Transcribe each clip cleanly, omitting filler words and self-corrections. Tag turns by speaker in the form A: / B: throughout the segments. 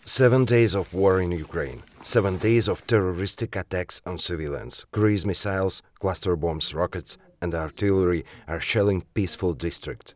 A: 7 days of war in Ukraine, 7 days of terroristic attacks on civilians. Cruise missiles, cluster bombs, rockets and artillery are shelling peaceful districts.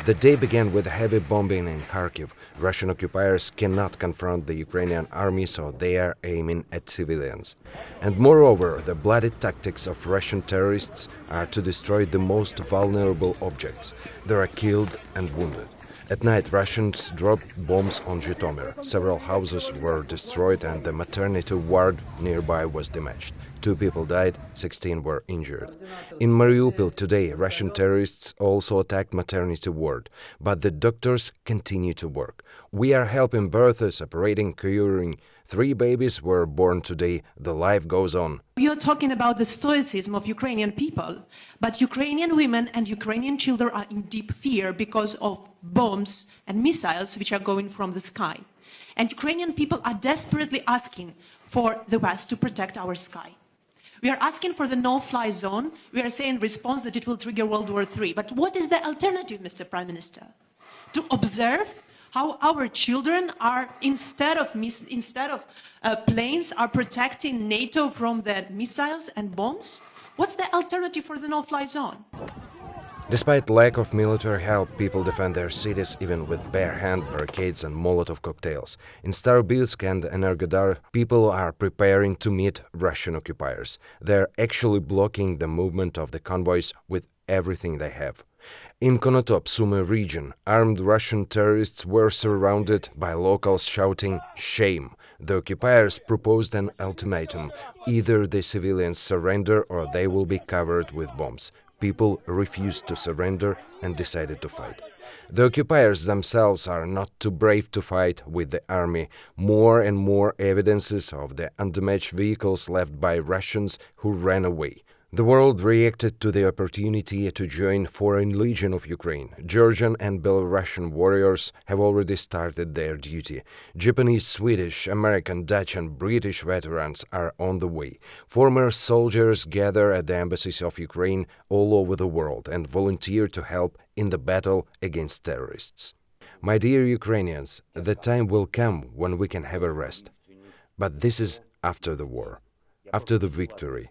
A: The day began with heavy bombing in Kharkiv. Russian occupiers cannot confront the Ukrainian army, so they are aiming at civilians. And moreover, the bloody tactics of Russian terrorists are to destroy the most vulnerable objects. They are killed and wounded. At night, Russians dropped bombs on Zhytomyr. Several houses were destroyed and the maternity ward nearby was damaged. 2 people died, 16 were injured. In Mariupol today, Russian terrorists also attacked maternity ward, but the doctors continue to work. We are helping births, operating, curing. 3 babies were born today. The life goes on.
B: We are talking about the stoicism of Ukrainian people, but Ukrainian women and Ukrainian children are in deep fear because of bombs and missiles which are going from the sky. And Ukrainian people are desperately asking for the West to protect our sky. We are asking for the no-fly zone. We are saying in response that it will trigger World War III. But what is the alternative, Mr. Prime Minister? To observe how our children are, instead of planes, are protecting NATO from the missiles and bombs? What's the alternative for the no-fly zone?
A: Despite lack of military help, people defend their cities even with bare-hand barricades and Molotov cocktails. In Starobilsk and Energodar, people are preparing to meet Russian occupiers. They're actually blocking the movement of the convoys with everything they have. In Konotop, Sumy region, armed Russian terrorists were surrounded by locals shouting, "Shame!" The occupiers proposed an ultimatum: either the civilians surrender or they will be covered with bombs. People refused to surrender and decided to fight. The occupiers themselves are not too brave to fight with the army. More and more evidences of the undamaged vehicles left by Russians who ran away. The world reacted to the opportunity to join Foreign Legion of Ukraine. Georgian and Belarusian warriors have already started their duty. Japanese, Swedish, American, Dutch and British veterans are on the way. Former soldiers gather at the embassies of Ukraine all over the world and volunteer to help in the battle against terrorists. My dear Ukrainians, the time will come when we can have a rest. But this is after the war, after the victory.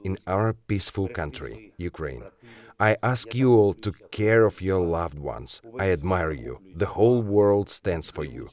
A: In our peaceful country, Ukraine. I ask you all to care of your loved ones. I admire you. The whole world stands for you.